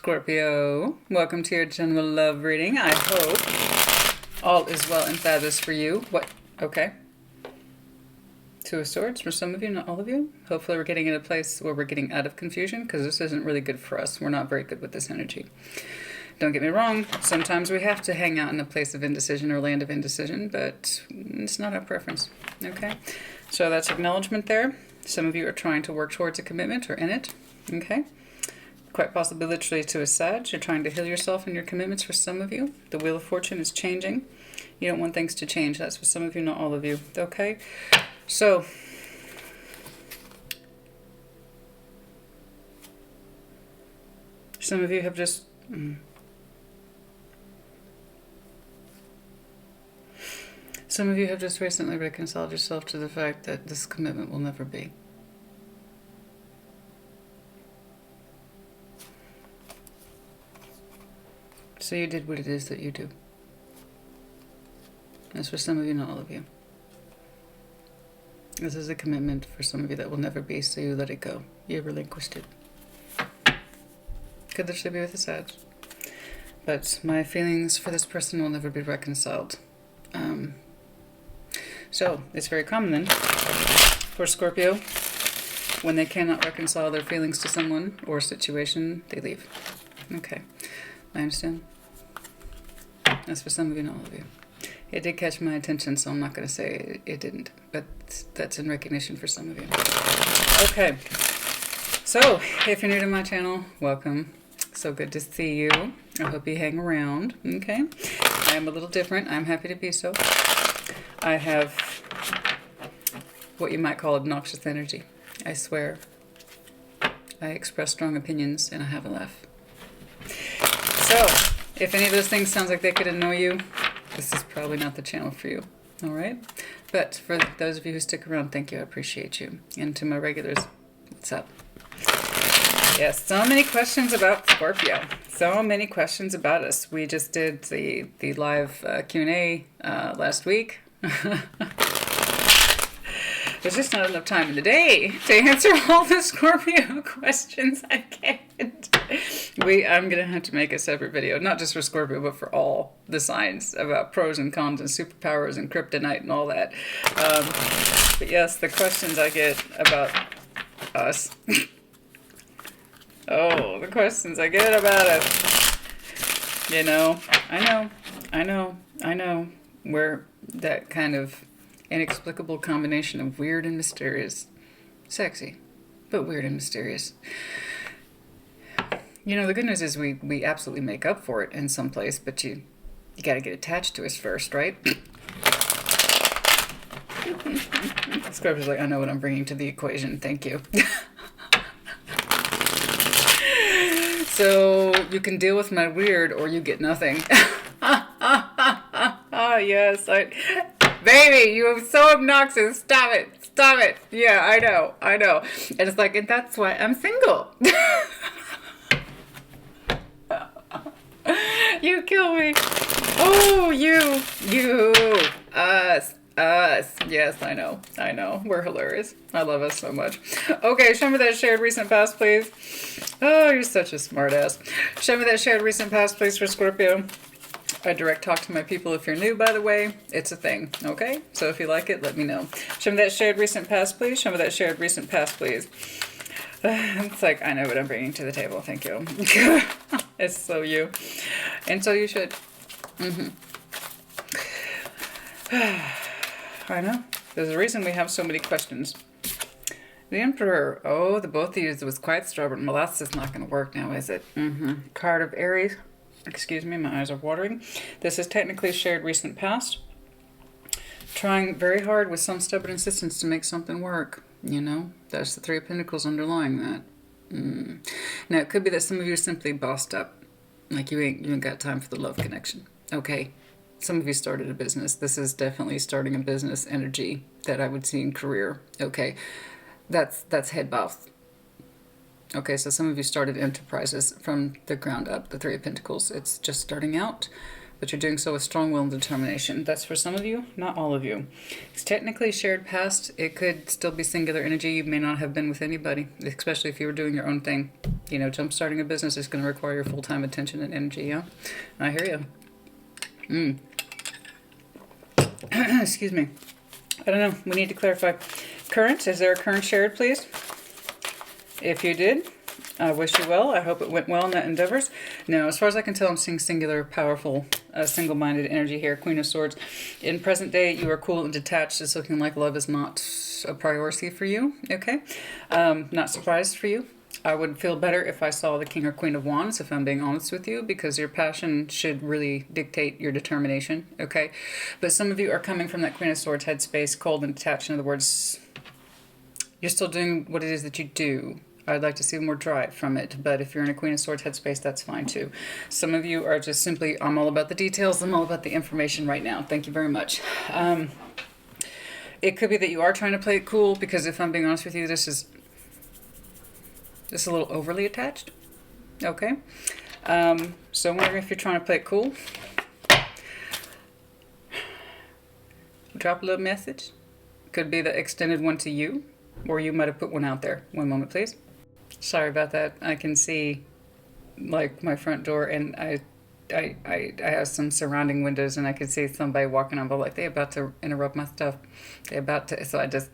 Scorpio, welcome to your general love reading. I hope all is well and fabulous for you. What? Okay. Two of Swords for some of you, not all of you. Hopefully we're getting in a place where we're getting out of confusion, because this isn't really good for us. We're not very good with this energy. Don't get me wrong, sometimes we have to hang out in a place of indecision or land of indecision, but it's not our preference, okay? So that's acknowledgement there. Some of you are trying to work towards a commitment or in it, okay? Quite possibly literally to a Sag. You're trying to heal yourself in your commitments for some of you. The Wheel of Fortune is changing. You don't want things to change. That's for some of you, not all of you, okay? So, some of you have just... Some of you have just recently reconciled yourself to the fact that this commitment will never be. So you did what it is that you do. That's for some of you, not all of you. This is a commitment for some of you that will never be, so you let it go. You relinquished it. Could literally be with a Sag. But my feelings for this person will never be reconciled. So, it's very common then, for Scorpio, when they cannot reconcile their feelings to someone or situation, they leave. Okay, I understand. That's for some of you, not all of you. It did catch my attention, so I'm not going to say it didn't, but that's in recognition for some of you. Okay, so if you're new to my channel, welcome. So good to see you. I hope you hang around, okay? I am a little different. I'm happy to be so. I have what you might call obnoxious energy. I swear. I express strong opinions and I have a laugh. So, if any of those things sounds like they could annoy you, this is probably not the channel for you. Alright? But for those of you who stick around, thank you. I appreciate you. And to my regulars, what's up? Yes, so many questions about Scorpio. So many questions about us. We just did the live Q&A last week. There's just not enough time in the day to answer all the Scorpio questions. I can't. I'm going to have to make a separate video, not just for Scorpio, but for all the signs about pros and cons and superpowers and kryptonite and all that. But yes, the questions I get about us. Oh, the questions I get about us. You know, I know. We're that kind of inexplicable combination of weird and mysterious. Sexy, but weird and mysterious. You know, the good news is we absolutely make up for it in some place, but you got to get attached to us first, right? Scorpio's like, I know what I'm bringing to the equation. Thank you. So you can deal with my weird or you get nothing. Yes, baby, you are so obnoxious. Stop it. Yeah, I know. And it's like, and that's why I'm single. You kill me. Oh, you, us. Yes, I know. We're hilarious. I love us so much. Okay, show me that shared recent past, please. Oh, you're such a smart ass. Show me that shared recent past, please, for Scorpio. I direct talk to my people if you're new, by the way. It's a thing, okay? So if you like it, let me know. Show me that shared recent past, please. Show me that shared recent past, please. It's like, I know what I'm bringing to the table. Thank you. It's so you. And so you should. I know. There's a reason we have so many questions. The Emperor. Oh, the both of you was quite stubborn. Well, that's just not going to work now, is it? Card of Aries. Excuse me, my eyes are watering. This is technically shared recent past. Trying very hard with some stubborn insistence to make something work. You know, that's the Three of Pentacles underlying that. Now, it could be that some of you are simply bossed up. Like you ain't got time for the love connection. Okay. Some of you started a business. This is definitely starting a business energy that I would see in career. Okay. That's head boss. Okay, so some of you started enterprises from the ground up, the Three of Pentacles. It's just starting out, but you're doing so with strong will and determination. That's for some of you, not all of you. It's technically shared past. It could still be singular energy. You may not have been with anybody, especially if you were doing your own thing. You know, jump-starting a business is going to require your full-time attention and energy, yeah? I hear you. Excuse me. I don't know. We need to clarify. Current, is there a current shared, please? If you did, I wish you well. I hope it went well in that endeavors. Now, as far as I can tell, I'm seeing singular, powerful, single-minded energy here. Queen of Swords. In present day, you are cool and detached. It's looking like love is not a priority for you. Okay? Not surprised for you. I would feel better if I saw the King or Queen of Wands, if I'm being honest with you, because your passion should really dictate your determination, okay? But some of you are coming from that Queen of Swords headspace, cold and detached. In other words, you're still doing what it is that you do. I'd like to see more drive from it, but if you're in a Queen of Swords headspace, that's fine too. Some of you are just simply, I'm all about the details, I'm all about the information right now. Thank you very much. It could be that you are trying to play it cool, because if I'm being honest with you, this is a little overly attached. Okay. So I'm wondering if you're trying to play it cool. Drop a little message. Could be the extended one to you, or you might have put one out there. One moment, please. Sorry about that. I can see like my front door, and I have some surrounding windows, and I can see somebody walking on, but like they about to interrupt my stuff. They about to, so I just,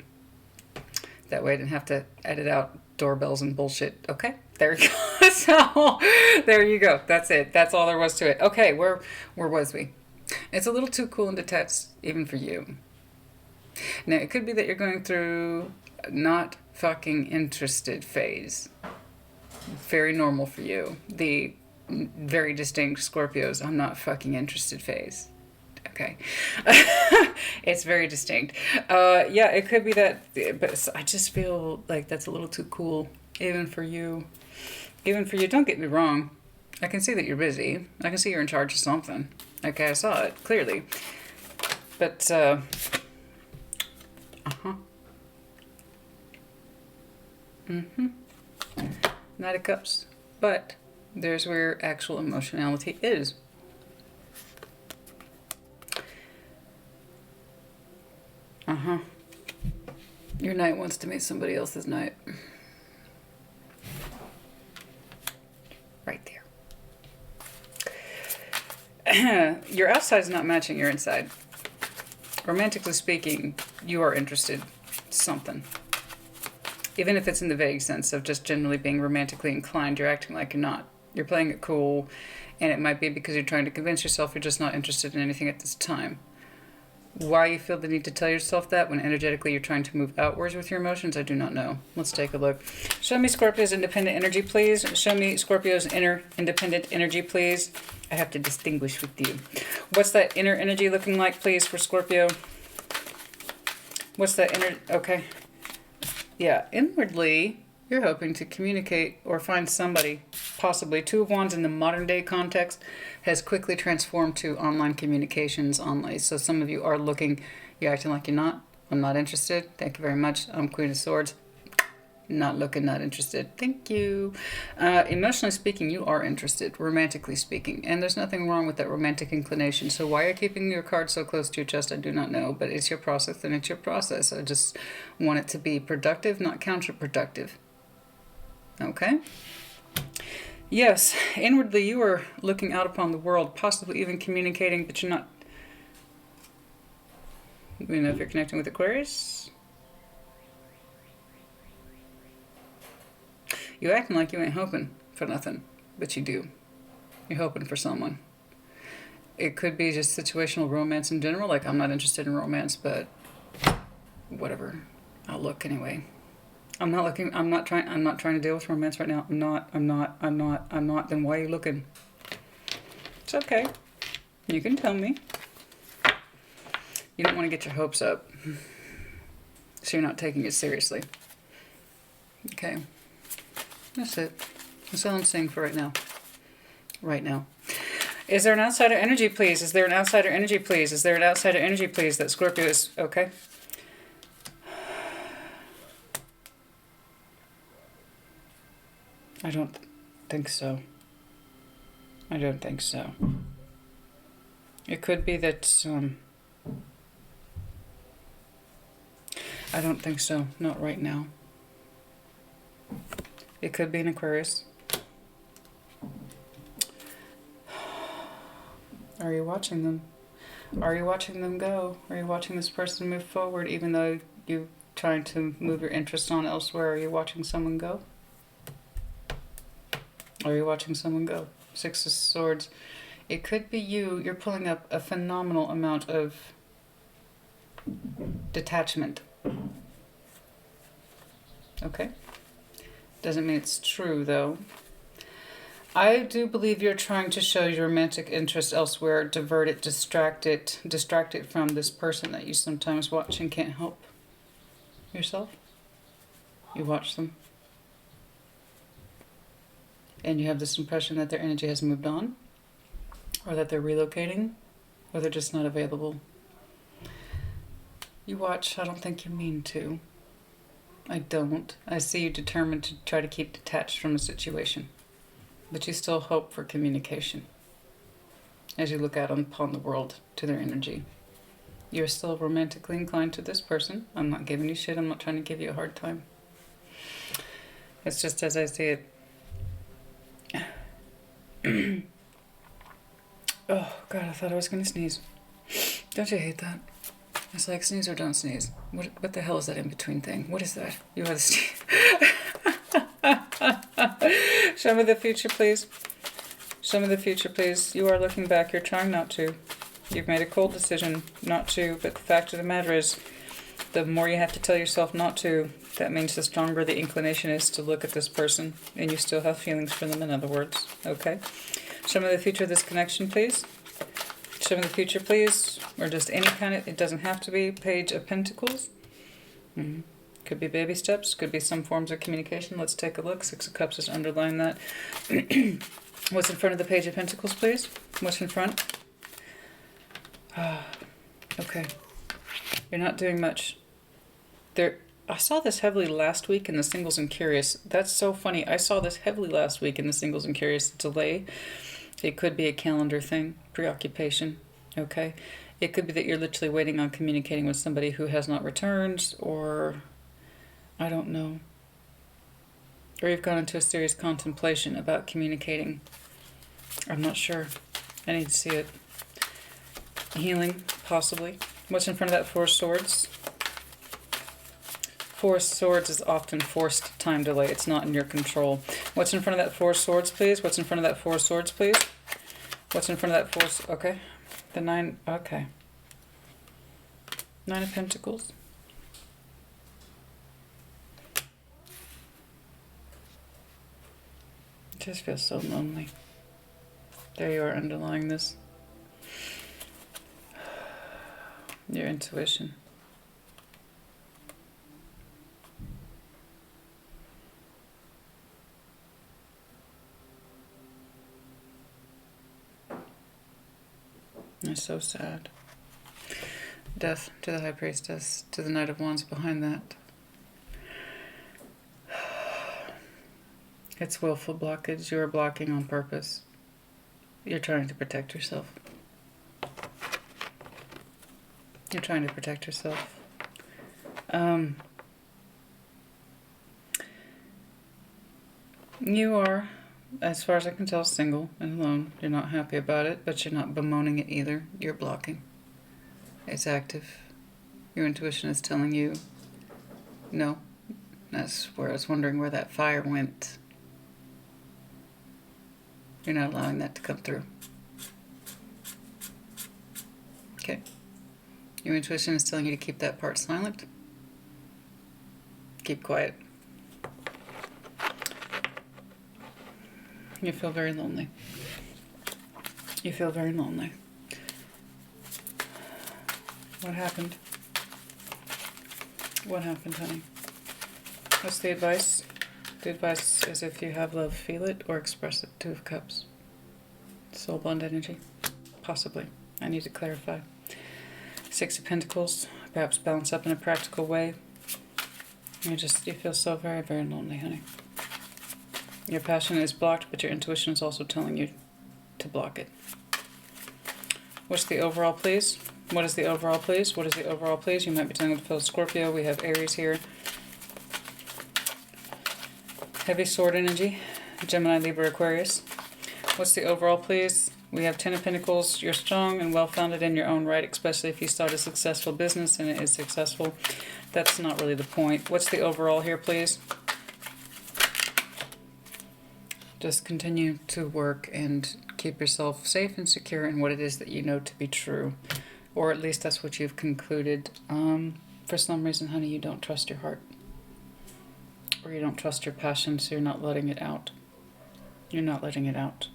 that way I didn't have to edit out doorbells and bullshit. Okay, there you go. So there you go. That's it. That's all there was to it. Okay, where was we? It's a little too cool and detached even for you. Now it could be that you're going through not fucking interested phase. Very normal for you. The very distinct Scorpios, I'm not fucking interested phase. Okay. It's very distinct. Yeah, it could be that, but I just feel like that's a little too cool, even for you. Even for you, don't get me wrong. I can see that you're busy. I can see you're in charge of something. Okay, I saw it, clearly. But, Knight of Cups. But there's where actual emotionality is. Your knight wants to meet somebody else's knight. Right there. Your outside is not matching your inside. Romantically speaking, you are interested in something. Even if it's in the vague sense of just generally being romantically inclined, you're acting like you're not. You're playing it cool, and it might be because you're trying to convince yourself you're just not interested in anything at this time. Why you feel the need to tell yourself that when energetically you're trying to move outwards with your emotions, I do not know. Let's take a look. Show me Scorpio's independent energy, please. Show me Scorpio's inner independent energy, please. I have to distinguish with you. What's that inner energy looking like, please, for Scorpio? What's that inner... Okay. Yeah, inwardly, you're hoping to communicate or find somebody, possibly. Two of Wands in the modern day context has quickly transformed to online communications online. So some of you are looking, you're acting like you're not. I'm not interested. Thank you very much. I'm Queen of Swords. Not looking, not interested. Thank you. Emotionally speaking, you are interested, romantically speaking. And there's nothing wrong with that romantic inclination. So why are you keeping your card so close to your chest? I do not know. But it's your process, and it's your process. I just want it to be productive, not counterproductive. Okay? Yes, inwardly you are looking out upon the world, possibly even communicating, but you're not... You know if you're connecting with Aquarius? You're acting like you ain't hoping for nothing, but you do. You're hoping for someone. It could be just situational romance in general, like I'm not interested in romance, but whatever. I'll look anyway. I'm not trying to deal with romance right now. I'm not. Then why are you looking? It's okay. You can tell me. You don't want to get your hopes up. So you're not taking it seriously. Okay. That's it. That's all I'm saying for right now. Right now. Is there an outsider energy, please? Is there an outsider energy, please? Is there an outsider energy, please, that Scorpio is... Okay. I don't think so. I don't think so. It could be that, I don't think so, not right now. It could be an Aquarius. Are you watching them? Are you watching them go? Are you watching this person move forward even though you're trying to move your interest on elsewhere? Are you watching someone go? Are you watching someone go? Six of Swords. It could be you. You're pulling up a phenomenal amount of detachment. Okay? Doesn't mean it's true, though. I do believe you're trying to show your romantic interest elsewhere, divert it, distract it from this person that you sometimes watch and can't help yourself. You watch them. And you have this impression that their energy has moved on, or that they're relocating, or they're just not available. You watch, I don't think you mean to. I don't. I see you determined to try to keep detached from the situation. But you still hope for communication as you look out upon the world to their energy. You're still romantically inclined to this person. I'm not giving you shit. I'm not trying to give you a hard time. It's just as I see it. Oh, God, I thought I was going to sneeze. Don't you hate that? It's like sneeze or don't sneeze. What the hell is that in-between thing? What is that? You are the sneeze. Show me the future, please. Show me the future, please. You are looking back. You're trying not to. You've made a cold decision not to. But the fact of the matter is, the more you have to tell yourself not to, that means the stronger the inclination is to look at this person. And you still have feelings for them, in other words. Okay? Show me the future of this connection, please. Show me the future, please. Or just any kind of... It doesn't have to be Page of Pentacles. Mm-hmm. Could be baby steps, could be some forms of communication. Let's take a look. Six of Cups is underline that. What's in front of the Page of Pentacles, please? What's in front? Okay. You're not doing much. I saw this heavily last week in the Singles and Curious. That's so funny. I saw this heavily last week in the Singles and Curious. Delay. It could be a calendar thing. Preoccupation. Okay. It could be that you're literally waiting on communicating with somebody who has not returned, or... I don't know. Or you've gone into a serious contemplation about communicating. I'm not sure. I need to see it. Healing, possibly. What's in front of that Four of Swords? Four of Swords is often forced time delay. It's not in your control. What's in front of that Four of Swords, please? What's in front of that Four of Swords, please? What's in front of that Four... Okay. The Nine... Okay. Nine of Pentacles. Just feels so lonely. There you are underlying this. Your intuition. It's so sad. Death to the High Priestess, to the Knight of Wands behind that. It's willful blockage. You are blocking on purpose. You're trying to protect yourself. You're trying to protect yourself. You are, as far as I can tell, single and alone. You're not happy about it, but you're not bemoaning it either. You're blocking. It's active. Your intuition is telling you no. That's where I was wondering where that fire went. You're not allowing that to come through. Okay. Your intuition is telling you to keep that part silent. Keep quiet. You feel very lonely. You feel very lonely. What happened? What happened, honey? What's the advice? The advice is if you have love, feel it or express it. Two of Cups. Soul bond energy. Possibly. I need to clarify. Six of Pentacles. Perhaps balance up in a practical way. You feel so very, very lonely, honey. Your passion is blocked, but your intuition is also telling you to block it. What's the overall, please? What is the overall, please? What is the overall, please? You might be dealing with a fellow Scorpio. We have Aries here. Heavy sword energy. Gemini, Libra, Aquarius. What's the overall, please? We have Ten of Pentacles. You're strong and well-founded in your own right, especially if you start a successful business and it is successful. That's not really the point. What's the overall here, please? Just continue to work and keep yourself safe and secure in what it is that you know to be true. Or at least that's what you've concluded. For some reason, honey, you don't trust your heart. Or you don't trust your passion, so you're not letting it out. You're not letting it out.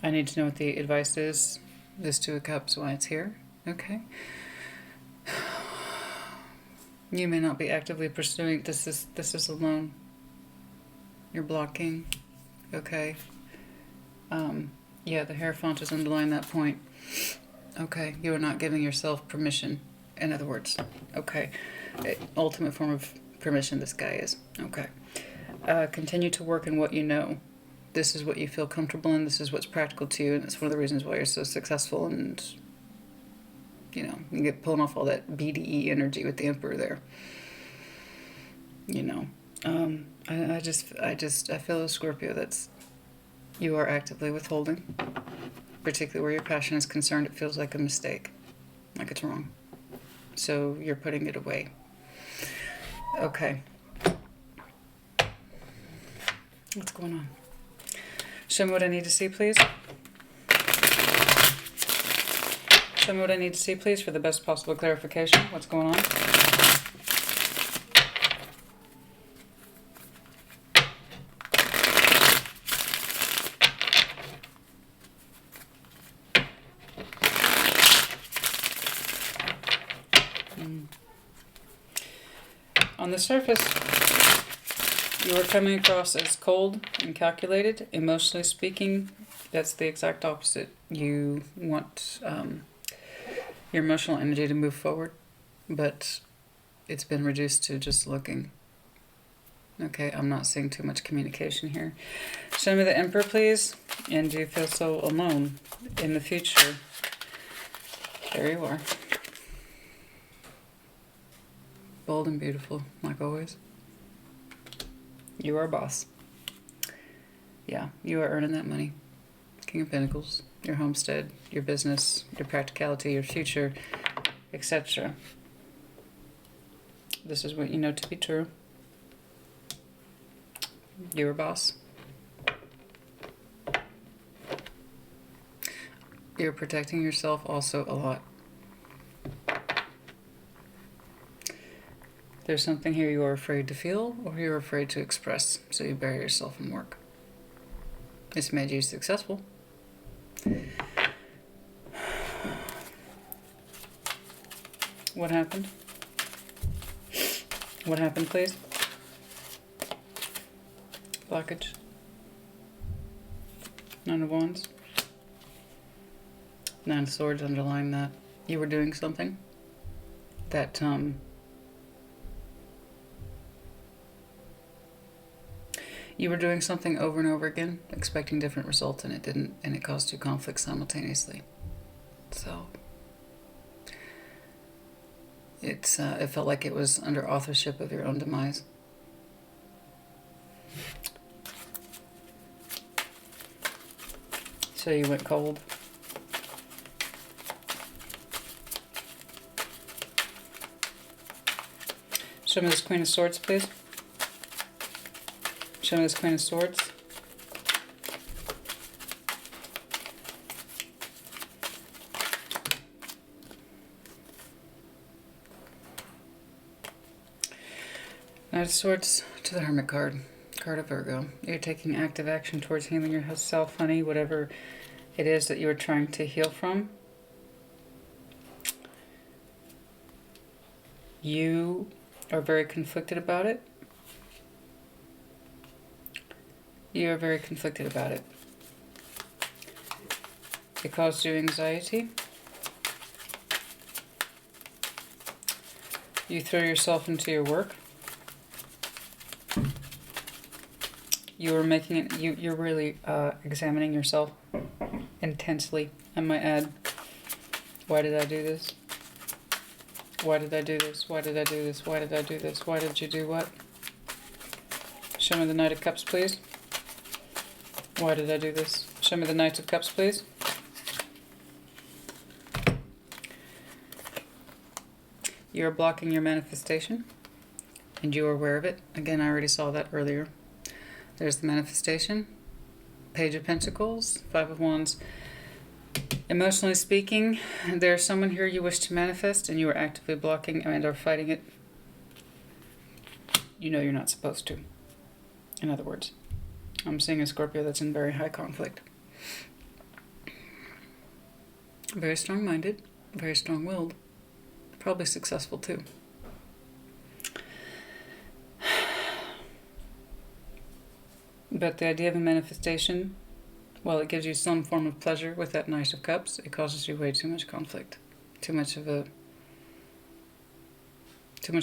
I need to know what the advice is. This Two of Cups, why it's here. Okay. You may not be actively pursuing. This is alone. You're blocking. Okay. Yeah, the Hierophant is underlying that point. Okay, you are not giving yourself permission. In other words, okay. Ultimate form of permission this guy is. Okay. Continue to work in what you know. This is what you feel comfortable in. This is what's practical to you, and it's one of the reasons why you're so successful. And you know, you get pulling off all that BDE energy with the Emperor there. You know, I feel a Scorpio that's you are actively withholding, particularly where your passion is concerned. It feels like a mistake, like it's wrong. So you're putting it away. Okay. What's going on? Show me what I need to see, please. Show me what I need to see, please, for the best possible clarification. What's going on? On the surface, you are coming across as cold and calculated. Emotionally speaking, that's the exact opposite. You want your emotional energy to move forward, but it's been reduced to just looking. Okay, I'm not seeing too much communication here. Show me the Emperor, please. And do you feel so alone in the future? There you are. Bold and beautiful, like always. You are a boss. Yeah, you are earning that money. King of Pentacles, your homestead, your business, your practicality, your future, etc. This is what you know to be true. You're a boss. You're protecting yourself also a lot. There's something here you are afraid to feel or you're afraid to express, so you bury yourself in work. It's made you successful. What happened? What happened, please? Blockage. Nine of Wands. Nine of Swords underlying that. You were doing something that, you were doing something over and over again, expecting different results, and it didn't, and it caused you conflict simultaneously. So it felt like it was under authorship of your own demise. So you went cold. Show me this Queen of Swords, please. Show me this Queen of Swords. Knight of Swords to the Hermit card. Card of Virgo. You're taking active action towards healing yourself, honey, whatever it is that you are trying to heal from. You are very conflicted about it. You are very conflicted about it. It caused you anxiety. You throw yourself into your work. You are making it, you're really examining yourself intensely, I might add. Why did I do this? Why did I do this? Why did I do this? Why did I do this? Why did you do what? Show me the Knight of Cups, please. Why did I do this? Show me the Knight of Cups, please. You're blocking your manifestation, and you are aware of it. Again, I already saw that earlier. There's the manifestation. Page of Pentacles, Five of Wands. Emotionally speaking, there's someone here you wish to manifest, and you are actively blocking and are fighting it. You know you're not supposed to. In other words, I'm seeing a Scorpio that's in very high conflict. Very strong-minded, very strong-willed, probably successful too. But the idea of a manifestation, while it gives you some form of pleasure with that Knight of Cups, it causes you way too much conflict. Too much a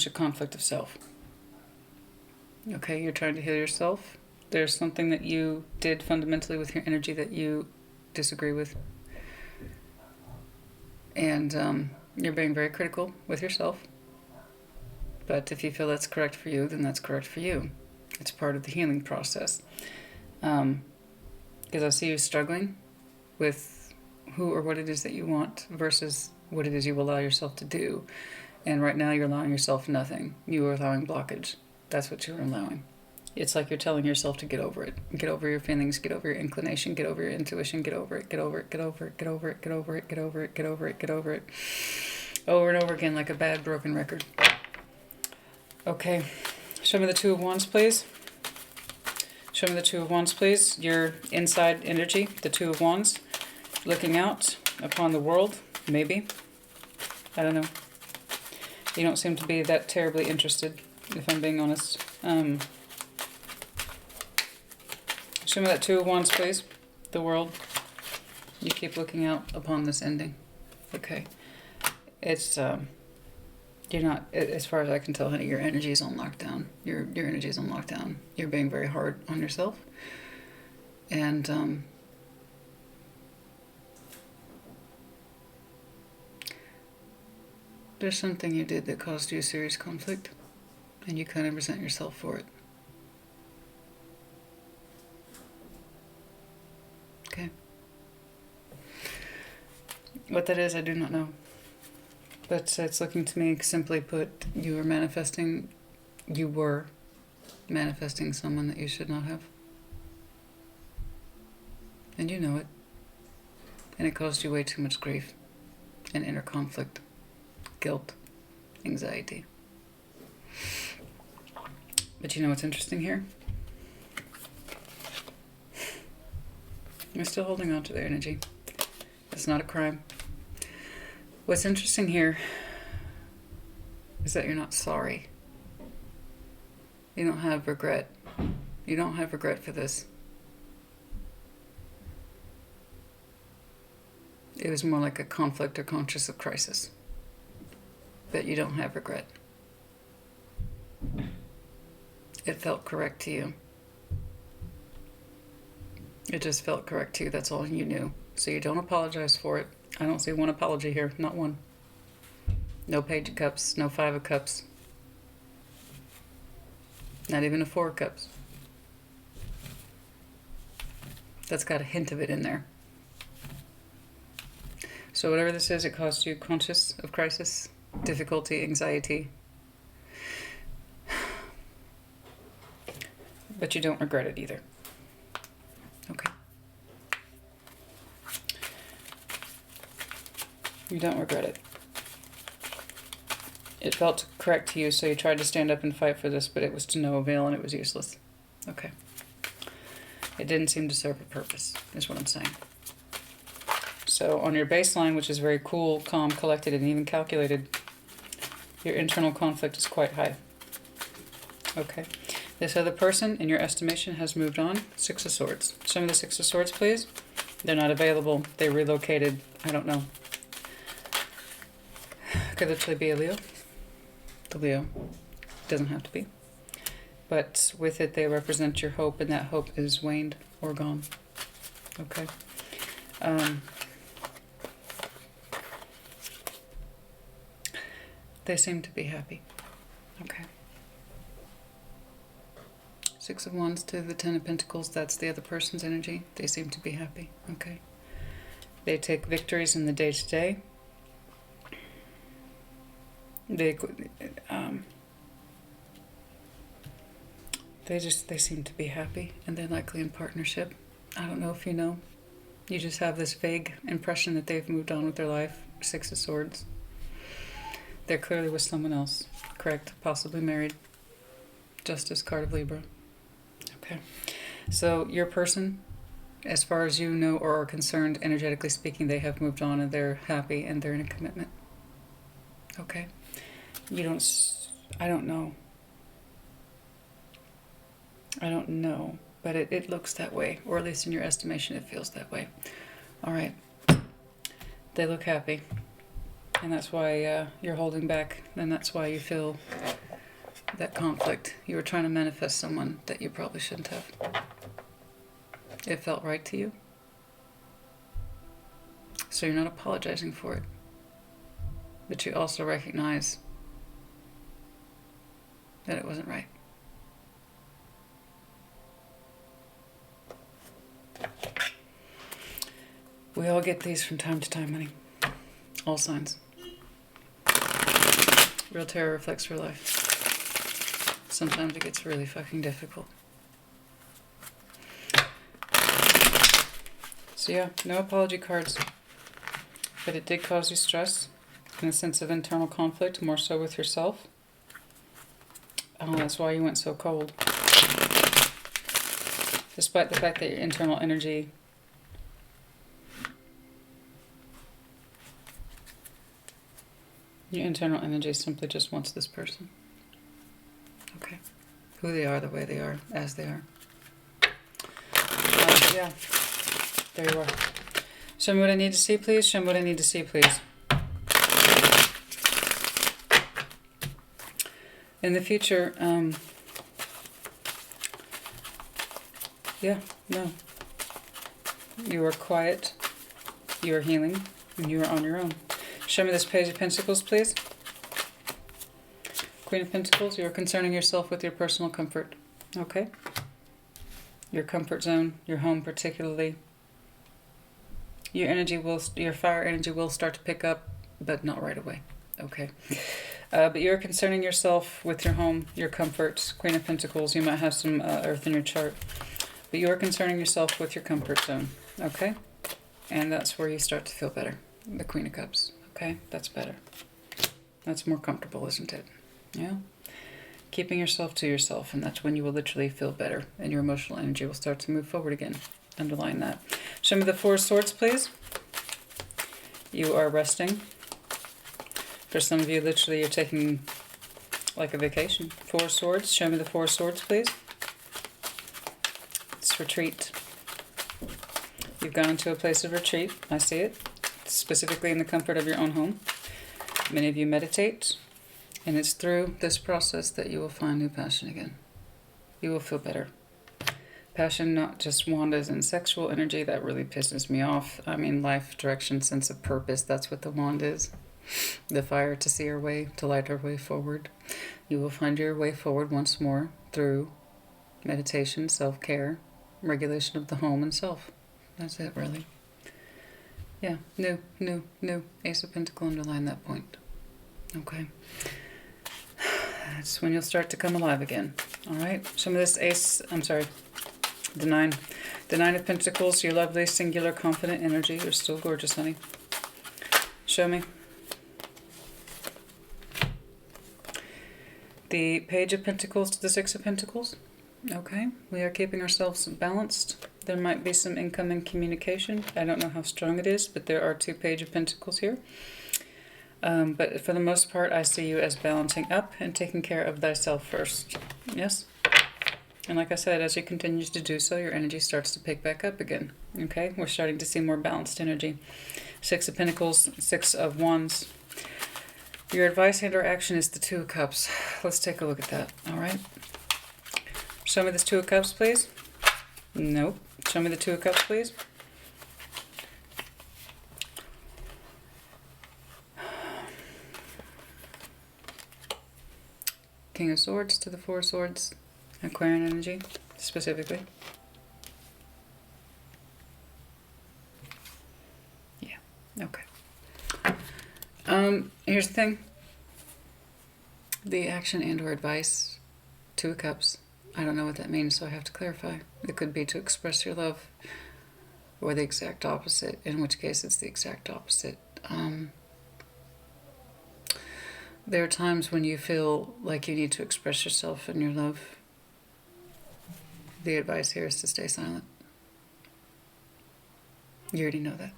conflict of self. Okay, you're trying to heal yourself. There's something that you did fundamentally with your energy that you disagree with. And you're being very critical with yourself. But if you feel that's correct for you, then that's correct for you. It's part of the healing process. Because I see you struggling with who or what it is that you want versus what it is you allow yourself to do. And right now you're allowing yourself nothing. You are allowing blockage. That's what you're allowing. It's like you're telling yourself to get over it. Get over your feelings, get over your inclination, get over your intuition, get over it, get over it, get over it, get over it, get over it, get over it, get over it, get over it. Over and over again like a bad broken record. Okay. Show me the Two of Wands, please. Show me the Two of Wands, please. Your inside energy, the Two of Wands. Looking out upon the world, maybe. I don't know. You don't seem to be that terribly interested, if I'm being honest. Show me that Two of Wands, please. The world. You keep looking out upon this ending. Okay. It's, you're not, as far as I can tell, honey, your energy is on lockdown. Your energy is on lockdown. You're being very hard on yourself. And, there's something you did that caused you a serious conflict, and you kind of resent yourself for it. Okay. What that is, I do not know. But it's looking to me, simply put, you were manifesting someone that you should not have. And you know it. And it caused you way too much grief and inner conflict, guilt, anxiety. But you know what's interesting here? You're still holding on to their energy. It's not a crime. What's interesting here is that you're not sorry. You don't have regret. You don't have regret for this. It was more like a conflict or conscious of crisis. But you don't have regret. It felt correct to you. It just felt correct to you. That's all you knew. So you don't apologize for it. I don't see one apology here. Not one. No Page of Cups. No Five of Cups. Not even a Four of Cups. That's got a hint of it in there. So whatever this is, it caused you conscious of crisis, difficulty, anxiety. But you don't regret it either. Okay. You don't regret it. It felt correct to you, so you tried to stand up and fight for this, but it was to no avail and it was useless. Okay. It didn't seem to serve a purpose, is what I'm saying. So on your baseline, which is very cool, calm, collected, and even calculated, your internal conflict is quite high. Okay. This other person, in your estimation, has moved on. Six of Swords. Show me the Six of Swords, please. They're not available. They relocated. I don't know. Could literally be a Leo. The Leo. Doesn't have to be. But with it, they represent your hope, and that hope is waned or gone. They seem to be happy. Okay. Six of Wands to the Ten of Pentacles. That's the other person's energy. They seem to be happy. Okay. They take victories in the day-to-day. They seem to be happy, and they're likely in partnership. I don't know if you know. You just have this vague impression that they've moved on with their life. Six of Swords. They're clearly with someone else. Correct. Possibly married. Justice, card of Libra. Okay. So your person, as far as you know or are concerned, energetically speaking, they have moved on and they're happy and they're in a commitment. Okay. I don't know. I don't know, but it looks that way, or at least in your estimation, it feels that way. All right. They look happy, and that's why you're holding back, and that's why you feel that conflict. You were trying to manifest someone that you probably shouldn't have. It felt right to you, so you're not apologizing for it, but you also recognize that it wasn't right. We all get these from time to time, honey. All signs. Real tarot reflects real life. Sometimes it gets really fucking difficult. So yeah, no apology cards. But it did cause you stress and a sense of internal conflict, more so with yourself. That's why you went so cold. Despite the fact that your internal energy simply just wants this person. Okay. Who they are, the way they are, as they are. Yeah. There you are. Show me what I need to see, please. Show me what I need to see, please. In the future, yeah, no. You are quiet, you are healing, and you are on your own. Show me this Page of Pentacles, please. Queen of Pentacles, you are concerning yourself with your personal comfort. Okay? Your comfort zone, your home particularly. Your fire energy will start to pick up, but not right away. Okay. But you're concerning yourself with your home, your comfort. Queen of Pentacles, you might have some earth in your chart. But you are concerning yourself with your comfort zone. Okay? And that's where you start to feel better. The Queen of Cups. Okay? That's better. That's more comfortable, isn't it? Yeah? Keeping yourself to yourself, and that's when you will literally feel better, and your emotional energy will start to move forward again. Underline that. Show me the Four of Swords, please. You are resting. For some of you, literally, you're taking like a vacation. Four of Swords. Show me the Four of Swords, please. It's retreat. You've gone to a place of retreat. I see it. Specifically in the comfort of your own home. Many of you meditate. And it's through this process that you will find new passion again. You will feel better. Passion, not just wand as in sexual energy. That really pisses me off. I mean, life, direction, sense of purpose. That's what the wand is. The fire to see our way, to light our way forward. You will find your way forward once more through meditation, self-care, regulation of the home and self. That's it, really. Yeah, new. Ace of Pentacles, underline that point. Okay. That's when you'll start to come alive again. All right. Some of this the Nine. The Nine of Pentacles, your lovely, singular, confident energy. You're still gorgeous, honey. Show me. The Page of Pentacles to the Six of Pentacles. Okay. We are keeping ourselves balanced. There might be some incoming communication. I don't know how strong it is, but there are two Page of Pentacles here. But for the most part, I see you as balancing up and taking care of thyself first. Yes? And like I said, as you continue to do so, your energy starts to pick back up again. Okay? We're starting to see more balanced energy. Six of Pentacles, Six of Wands. Your advice and or action is the Two of Cups. Let's take a look at that. All right? Show me this Two of Cups, please. Nope. Show me the Two of Cups, please. King of Swords to the Four of Swords. Aquarian energy, specifically. Yeah, okay. Here's the thing. The action and or advice, Two of Cups. I don't know what that means, so I have to clarify. It could be to express your love, or the exact opposite, in which case it's the exact opposite. There are times when you feel like you need to express yourself and your love. The advice here is to stay silent. You already know that.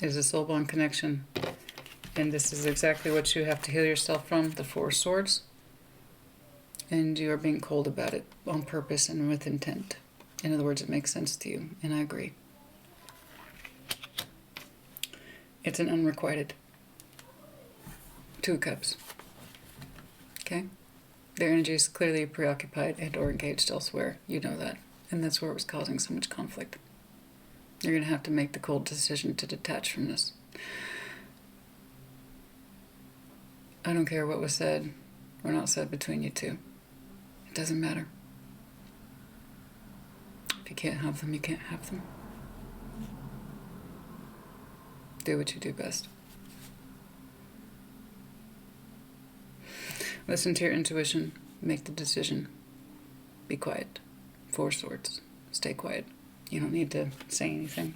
It is a soul bond connection, and this is exactly what you have to heal yourself from, the Four of Swords. And you are being cold about it on purpose and with intent. In other words, it makes sense to you, and I agree. It's an unrequited Two of Cups. Okay? Their energy is clearly preoccupied and or engaged elsewhere. You know that. And that's where it was causing so much conflict. You're going to have to make the cold decision to detach from this. I don't care what was said or not said between you two. It doesn't matter. If you can't have them, you can't have them. Do what you do best. Listen to your intuition. Make the decision. Be quiet. Four of Swords. Stay quiet. You don't need to say anything.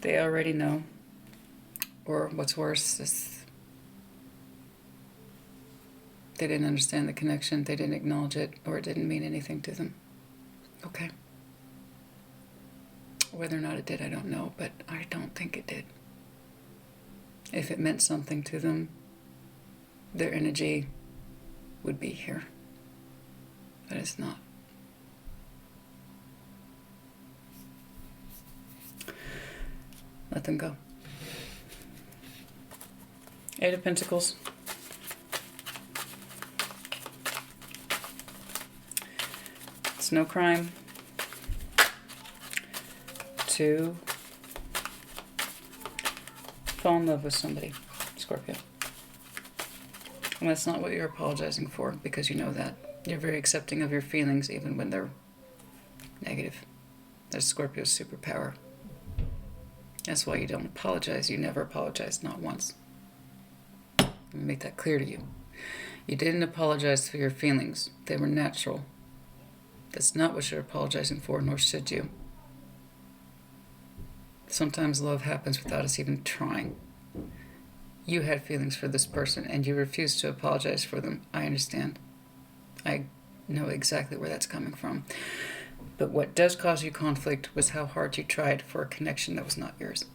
They already know. Or what's worse is they didn't understand the connection, they didn't acknowledge it, or it didn't mean anything to them. Okay? Whether or not it did, I don't know, but I don't think it did. If it meant something to them, their energy would be here. But it's not. Let them go. Eight of Pentacles. It's no crime to fall in love with somebody, Scorpio. And that's not what you're apologizing for, because you know that. You're very accepting of your feelings, even when they're negative. That's Scorpio's superpower. That's why you don't apologize. You never apologize, not once. Let me make that clear to you. You didn't apologize for your feelings. They were natural. That's not what you're apologizing for, nor should you. Sometimes love happens without us even trying. You had feelings for this person, and you refused to apologize for them. I understand. I know exactly where that's coming from. But what does cause you conflict was how hard you tried for a connection that was not yours.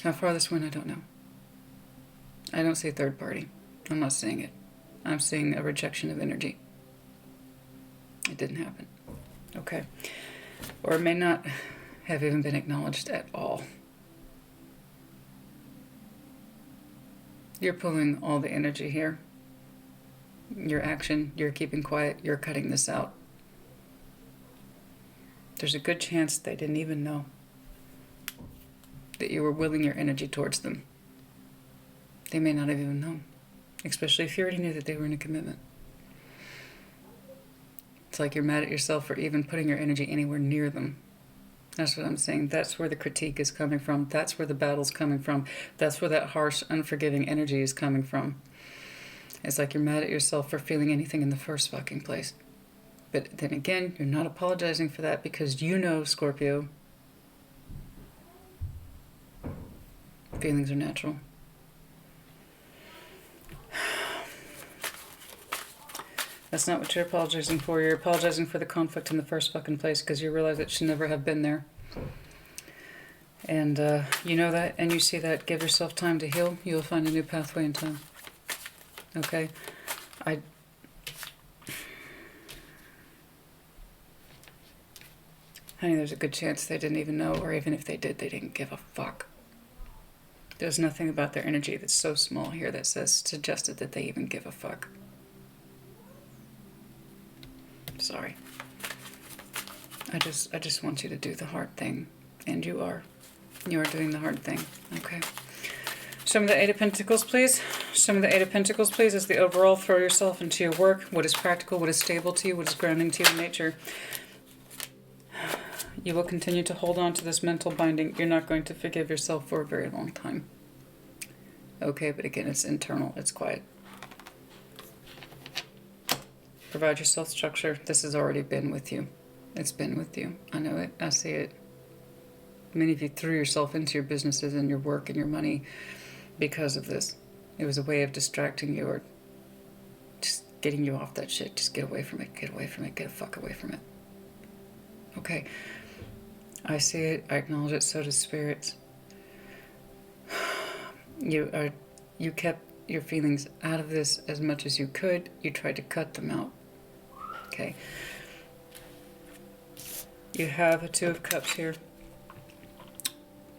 How far this went, I don't know. I don't see a third party. I'm not seeing it. I'm seeing a rejection of energy. It didn't happen. Okay. Or it may not have even been acknowledged at all. You're pulling all the energy here. Your action, you're keeping quiet, you're cutting this out. There's a good chance they didn't even know that you were willing your energy towards them. They may not have even known, especially if you already knew that they were in a commitment. It's like you're mad at yourself for even putting your energy anywhere near them. That's what I'm saying. That's where the critique is coming from. That's where the battle's coming from. That's where that harsh, unforgiving energy is coming from. It's like you're mad at yourself for feeling anything in the first fucking place. But then again, you're not apologizing for that because you know, Scorpio, feelings are natural. That's not what you're apologizing for. You're apologizing for the conflict in the first fucking place because you realize it should never have been there. And you know that, and you see that. Give yourself time to heal. You'll find a new pathway in time. Okay? Honey, there's a good chance they didn't even know, or even if they did, they didn't give a fuck. There's nothing about their energy that's so small here that suggested that they even give a fuck. Sorry. I just want you to do the hard thing. And you are. You are doing the hard thing. Okay? Show me the Eight of Pentacles, please. Show me the Eight of Pentacles, please, as the overall. Throw yourself into your work. What is practical? What is stable to you? What is grounding to you in nature? You will continue to hold on to this mental binding. You're not going to forgive yourself for a very long time. Okay, but again, it's internal. It's quiet. Provide yourself structure. This has already been with you. It's been with you. I know it. I see it. Many of you threw yourself into your businesses and your work and your money because of this. It was a way of distracting you or just getting you off that shit. Just get away from it. Get away from it. Get the fuck away from it. Okay. I see it. I acknowledge it. So does spirits. You kept your feelings out of this as much as you could. You tried to cut them out. Okay. You have a Two of Cups here.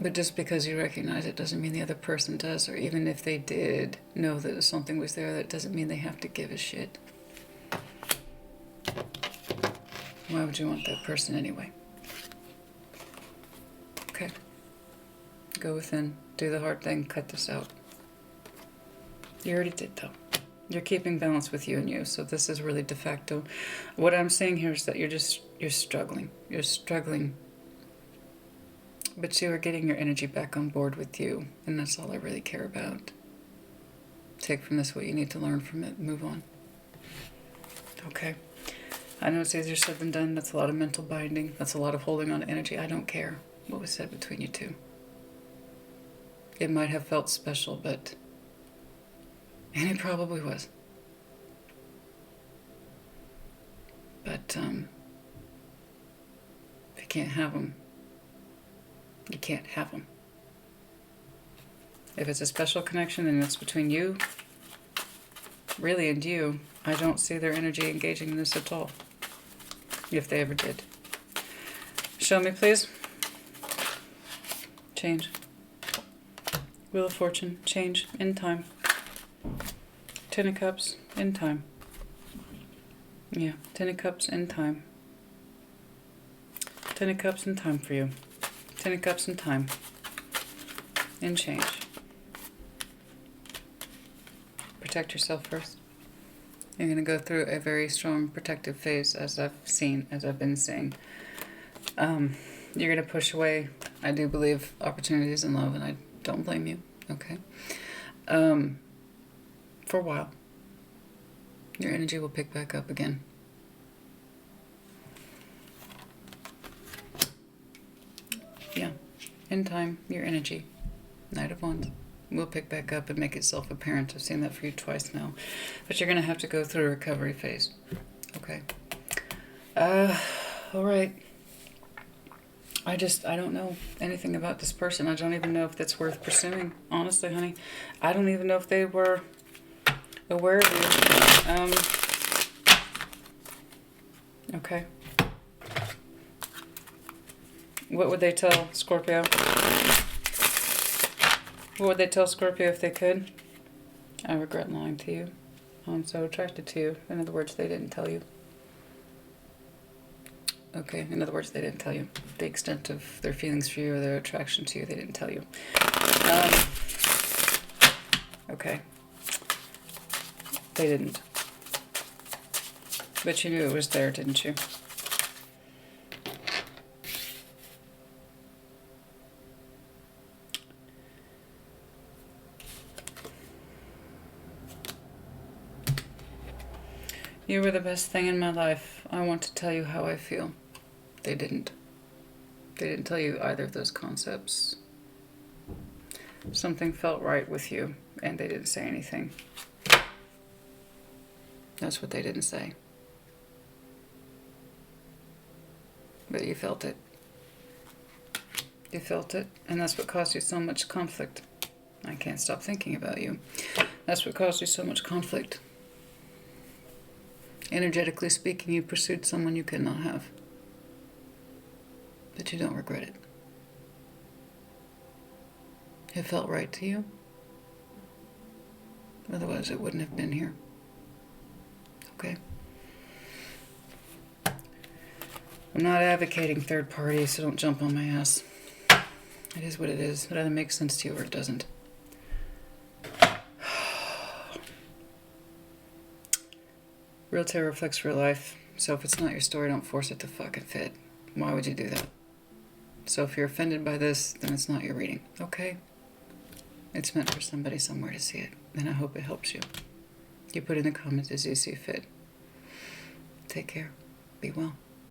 But just because you recognize it doesn't mean the other person does, or even if they did know that something was there, that doesn't mean they have to give a shit. Why would you want that person anyway? Okay. Go within. Do the hard thing. Cut this out. You already did, though. You're keeping balance with you and you, so this is really de facto. What I'm saying here is that you're struggling. You're struggling. But you are getting your energy back on board with you, and that's all I really care about. Take from this what you need to learn from it. Move on. Okay. I know it's easier said than done. That's a lot of mental binding. That's a lot of holding on to energy. I don't care what was said between you two. It might have felt special, but... and it probably was. But, if you can't have them, you can't have them. If it's a special connection and it's between you, really, and you, I don't see their energy engaging in this at all. If they ever did. Show me, please. Change. Wheel of Fortune. Change. In time. Ten of Cups. In time. Yeah. Ten of Cups. In time. Ten of Cups. In time for you. Ten of Cups in time. In change. Protect yourself first. You're going to go through a very strong protective phase, as I've been saying. You're going to push away, I do believe, opportunities in love, and I don't blame you, okay? For a while. Your energy will pick back up again. Yeah. In time, your energy, Knight of Wands, will pick back up and make itself apparent. I've seen that for you twice now. But you're going to have to go through a recovery phase. Okay. All right. I don't know anything about this person. I don't even know if that's worth pursuing. Honestly, honey. I don't even know if they were aware of you. Okay. What would they tell Scorpio? What would they tell Scorpio if they could? I regret lying to you. I'm so attracted to you. In other words, they didn't tell you. Okay, in other words, they didn't tell you. The extent of their feelings for you or their attraction to you, they didn't tell you. Okay. They didn't. But you knew it was there, didn't you? You were the best thing in my life. I want to tell you how I feel. They didn't. They didn't tell you either of those concepts. Something felt right with you, and they didn't say anything. That's what they didn't say. But you felt it. You felt it, and that's what caused you so much conflict. I can't stop thinking about you. That's what caused you so much conflict. Energetically speaking, you pursued someone you could not have. But you don't regret it. It felt right to you. Otherwise, it wouldn't have been here. Okay? I'm not advocating third parties, so don't jump on my ass. It is what it is. It either makes sense to you or it doesn't. Real tarot reflects real life. So if it's not your story, don't force it to fucking fit. Why would you do that? So if you're offended by this, then it's not your reading. Okay? It's meant for somebody somewhere to see it. And I hope it helps you. You put in the comments as you see fit. Take care. Be well.